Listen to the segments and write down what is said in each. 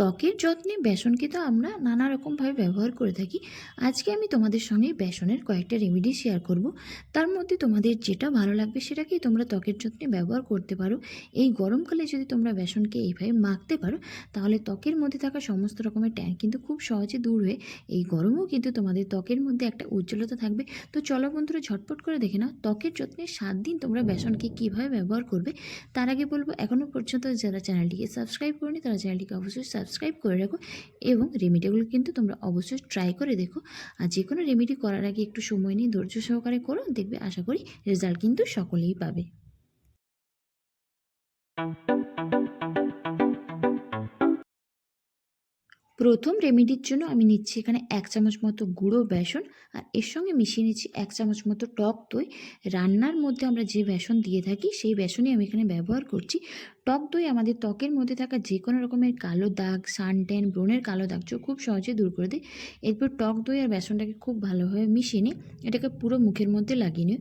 ত্বকের যত্নে বেসনকে তো আমরা নানা রকমভাবে ব্যবহার করে থাকি। আজকে আমি তোমাদের সঙ্গে বেসনের কয়েকটা রেমেডি শেয়ার করব। তার মধ্যে তোমাদের যেটা ভালো লাগবে সেটাকেই তোমরা ত্বকের যত্নে ব্যবহার করতে পারো। এই গরমকালে যদি তোমরা বেসনকে এইভাবে মাখতে পারো, তাহলে ত্বকের মধ্যে থাকা সমস্ত রকমের ট্যান কিন্তু খুব সহজে দূর হয়ে এই গরমেও কিন্তু তোমাদের ত্বকের মধ্যে একটা উজ্জ্বলতা থাকবে। তো চলো বন্ধুরা, ঝটপট করে দেখে নাও ত্বকের যত্নে 7 দিন তোমরা বেসনকে কীভাবে ব্যবহার করবে। তার আগে বলবো, এখনও পর্যন্ত যারা চ্যানেলটিকে সাবস্ক্রাইব করনি তারা চ্যানেলটিকে অবশ্যই সাবস্ক্রাইব করে রাখো এবং রেমেডিগুলো কিন্তু তোমরা অবশ্যই ট্রাই করে দেখো। আর যে কোনো রেমেডি করার আগে একটু সময় নিয়ে ধৈর্য সহকারে করো, দেখবে আশা করি রেজাল্ট কিন্তু সকলেই পাবে। প্রথম রেমেডির জন্য আমি নিচ্ছি এখানে 1 চামচ মতো গুঁড়ো বেসন, আর এর সঙ্গে মিশিয়ে নিচ্ছি 1 চামচ মতো টক দই। রান্নার মধ্যে আমরা যে বেসন দিয়ে থাকি সেই বেসনই আমি এখানে ব্যবহার করছি। টক দই আমাদের ত্বকের মধ্যে থাকা যে কোনো রকমের কালো দাগ, সানট্যান, ব্রণের কালো দাগ খুব সহজে দূর করে দেয়। এরপর টক দই আর বেসনটাকে খুব ভালোভাবে মিশিয়ে নিয়ে এটাকে পুরো মুখের মধ্যে লাগিয়ে নিও।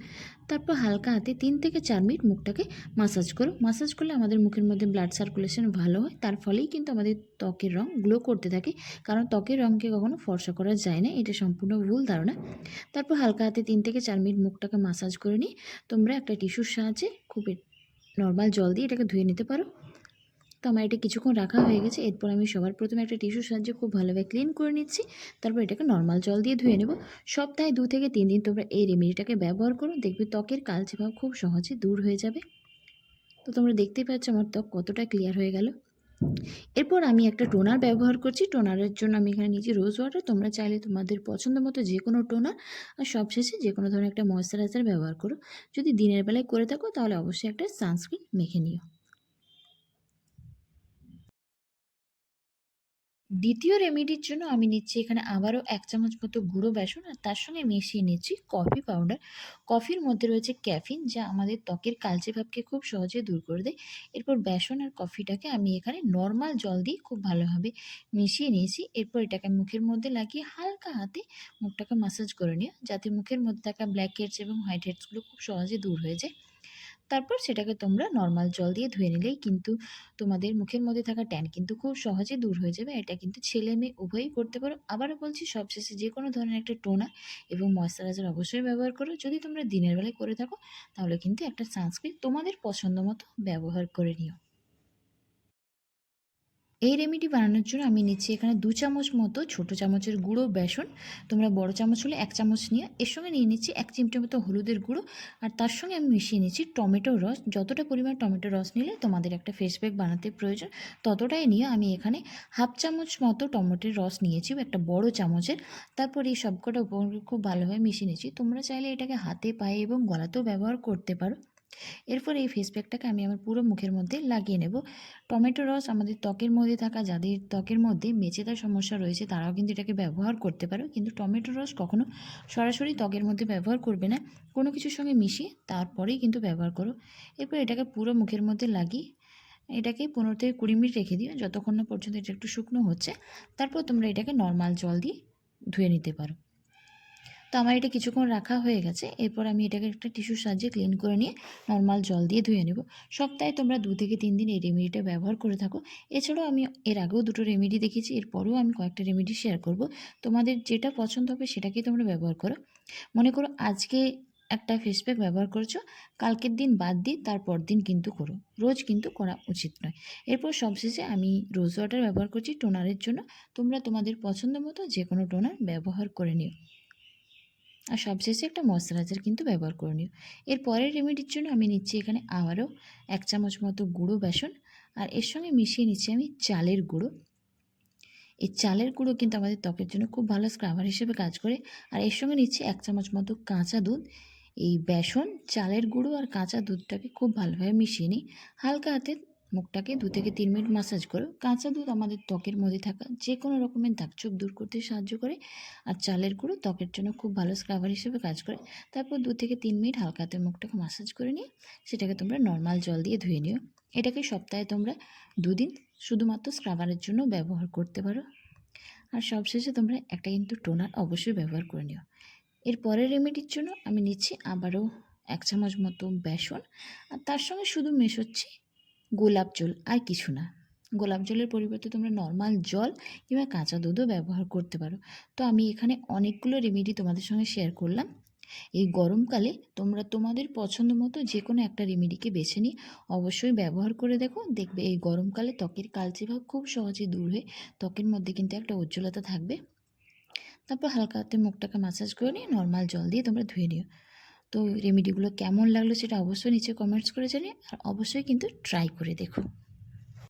তারপর হালকা হাতে 3 থেকে 4 মিনিট মুখটাকে মাসাজ করো। মাসাজ করলে আমাদের মুখের মধ্যে ব্লাড সার্কুলেশন ভালো হয়, তার ফলেই কিন্তু আমাদের ত্বকের রং গ্লো করতে থাকে। কারণ ত্বকের রঙকে কখনো ফর্সা করা যায় না, এটা সম্পূর্ণ ভুল ধারণা। তারপর হালকা হাতে 3 থেকে 4 মিনিট মুখটাকে মাসাজ করে নিয়ে তোমরা একটা টিস্যুর সাহায্যে খুব নর্মাল জল দিয়ে এটাকে ধুয়ে নিতে পারো। তো আমার এটা কিছুক্ষণ রাখা হয়ে গেছে। এরপর আমি সবার প্রথমে একটা টিস্যুর সাহায্যে খুব ভালোভাবে ক্লিন করে নিচ্ছি। তারপর এটাকে নর্মাল জল দিয়ে ধুয়ে নেব। সপ্তাহে 2 থেকে 3 দিন তোমরা এই রেমেডিটাকে ব্যবহার করো, দেখবে ত্বকের কালচে ভাব খুব সহজে দূর হয়ে যাবে। তো তোমরা দেখতেই পাচ্ছ আমার ত্বক কতটা ক্লিয়ার হয়ে গেল। এরপর আমি একটা টোনার ব্যবহার করছি। টোনারের জন্য আমি এখানে নিয়েছি রোজ ওয়াটার। তোমরা চাইলে তোমাদের পছন্দ মতো যে কোনো টোনার, আর সবশেষে যে কোনো ধরনের একটা ময়েশ্চারাইজার ব্যবহার করো। যদি দিনের বেলায় করে থাকো তাহলে অবশ্যই একটা সানস্ক্রিন মেখে নিও। দ্বিতীয় রেমেডির জন্য আমি নিচ্ছি এখানে আবারও 1 চামচ মতো গুঁড়ো বেসন, আর তার সঙ্গে মিশিয়ে নিচ্ছি কফি পাউডার। কফির মধ্যে রয়েছে ক্যাফিন, যা আমাদের ত্বকের কালচে ভাবকে খুব সহজে দূর করে দেয়। এরপর বেসন আর কফিটাকে আমি এখানে নর্মাল জল দিয়ে খুব ভালোভাবে মিশিয়ে নিয়েছি। এরপর এটাকে মুখের মধ্যে লাগিয়ে হালকা হাতে মুখটাকে মাসাজ করে নিও, যাতে মুখের মধ্যে থাকা ব্ল্যাক হেডস এবং হোয়াইট হেডসগুলো খুব সহজে দূর হয়ে যায়। তারপর সেটাকে তোমরা নর্মাল জল দিয়ে ধুয়ে নিলেই কিন্তু তোমাদের মুখের মধ্যে থাকা ট্যান কিন্তু খুব সহজে দূর হয়ে যাবে। এটা কিন্তু ছেলে মেয়ে উভয়ই করতে পারো। আবারও বলছি, সবশেষে যে কোনো ধরনের একটা টোনার এবং ময়েশ্চারাইজার অবশ্যই ব্যবহার করো। যদি তোমরা দিনের বেলায় করে থাকো তাহলে কিন্তু একটা সানস্ক্রিন তোমাদের পছন্দ মতো ব্যবহার করে নিও। এই রেমেডি বানানোর জন্য আমি নিচ্ছি এখানে 2 চামচ মতো ছোটো চামচের গুঁড়ো বেসন। তোমরা বড় চামচ হলে 1 চামচ নিয়ে এর সঙ্গে নিয়ে নিচ্ছি 1 চিমটে মতো হলুদের গুঁড়ো, আর তার সঙ্গে আমি মিশিয়ে নিচ্ছি টমেটোর রস। যতটা পরিমাণ টমেটোর রস নিলে তোমাদের একটা ফেস প্যাক বানাতে প্রয়োজন, ততটাই নিয়ে আমি এখানে হাফ চামচ মতো টমেটোর রস নিয়েছি, একটা বড় চামচের। তারপর এই সবকটা উপকরণ খুব ভালোভাবে মিশিয়ে নিচ্ছি। তোমরা চাইলে এটাকে হাতে, পায়ে এবং গলাতেও ব্যবহার করতে পারো। এরপর এই ফেস প্যাকটাকে আমি আমার পুরো মুখের মধ্যে লাগিয়ে নেব। টমেটো রস আমাদের ত্বকের মধ্যে থাকা, যাদের ত্বকের মধ্যে মেচেদার সমস্যা রয়েছে তারাও কিন্তু এটাকে ব্যবহার করতে পারো, কিন্তু টমেটো রস কখনো সরাসরি ত্বকের মধ্যে ব্যবহার করবে না, কোনো কিছুর সঙ্গে মিশিয়ে তারপরেই কিন্তু ব্যবহার করো। এরপর এটাকে পুরো মুখের মধ্যে লাগিয়ে এটাকে 15 থেকে 20 মিনিট রেখে দিও, যতক্ষণ না পর্যন্ত এটা একটু শুকনো হচ্ছে। তারপর তোমরা এটাকে নর্মাল জল দিয়ে ধুয়ে নিতে পারো। তো আমার এটা কিছুক্ষণ রাখা হয়ে গেছে। এরপর আমি এটাকে একটা টিস্যুর সাহায্যে ক্লিন করে নিয়ে নর্মাল জল দিয়ে ধুয়ে নেব। সপ্তাহে তোমরা 2 থেকে 3 দিন এই রেমেডিটা ব্যবহার করে থাকো। এছাড়াও আমি এর আগেও 2টো রেমেডি দেখিয়েছি, এরপরেও আমি কয়েকটা রেমেডি শেয়ার করব। তোমাদের যেটা পছন্দ হবে সেটাকেই তোমরা ব্যবহার করো। মনে করো আজকে একটা ফেস প্যাক ব্যবহার করছো, কালকের দিন বাদ দিয়ে তারপর দিন কিন্তু করো, রোজ কিন্তু করা উচিত নয়। এরপর সবশেষে আমি রোজ ওয়াটার ব্যবহার করছি টোনারের জন্য। তোমরা তোমাদের পছন্দ মতো যে কোনো টোনার ব্যবহার করে নিও। আর সবশেষে একটা ময়েশ্চারাইজার কিন্তু ব্যবহার করে নিও। এর পরের রেমেডির জন্য আমি নিচ্ছি এখানে আবারও 1 চামচ মতো গুঁড়ো বেসন, আর এর সঙ্গে মিশিয়ে নিচ্ছি আমি চালের গুঁড়ো। এই চালের গুঁড়ো কিন্তু আমাদের ত্বকের জন্য খুব ভালো স্ক্রাবার হিসেবে কাজ করে। আর এর সঙ্গে নিচ্ছি 1 চামচ মতো কাঁচা দুধ। এই বেসন, চালের গুঁড়ো আর কাঁচা দুধটাকে খুব ভালোভাবে মিশিয়ে নিই। হালকা হাতে মুখটাকে 2 থেকে 3 মিনিট মাসাজ করো। কাঁচা দুধ আমাদের ত্বকের মধ্যে থাকা যে কোনো রকমের দাগছোপ দূর করতে সাহায্য করে, আর চালের গুঁড়ো ত্বকের জন্য খুব ভালো স্ক্রাবার হিসেবে কাজ করে। তারপর 2 থেকে 3 মিনিট হালকা হাতে মুখটাকে মাসাজ করে নিয়ে সেটাকে তোমরা নর্মাল জল দিয়ে ধুয়ে নিও। এটাকে সপ্তাহে তোমরা 2 দিন শুধুমাত্র স্ক্রাবারের জন্য ব্যবহার করতে পারো। আর সবশেষে তোমরা একটা কিন্তু টোনার অবশ্যই ব্যবহার করে নিও। এর পরের রেমেডির জন্য আমি নিচ্ছি আবারও 1 চামচ মতো বেসন, আর তার সঙ্গে শুধু মেশাচ্ছি গোলাপ জল, আর কিছু না। গোলাপ জলের পরিবর্তে তোমরা নর্মাল জল কিংবা কাঁচা দুধও ব্যবহার করতে পারো। তো আমি এখানে অনেকগুলো রেমেডি তোমাদের সঙ্গে শেয়ার করলাম। এই গরমকালে তোমরা তোমাদের পছন্দ মতো যে কোনো একটা রেমেডিকে বেছে নিয়ে অবশ্যই ব্যবহার করে দেখো, দেখবে এই গরমকালে ত্বকের কালচে ভাব খুব সহজে দূর হয়ে ত্বকের মধ্যে কিন্তু একটা উজ্জ্বলতা থাকবে। তারপর হালকা হাতে মুখটাকে ম্যাসাজ করে নিয়ে নর্মাল জল দিয়ে তোমরা ধুয়ে নিও। তো রেমেডিগুলো কেমন লাগলো সেটা অবশ্যই নিচে কমেন্টস করে জানিয়ে, আর অবশ্যই কিন্তু ট্রাই করে দেখো।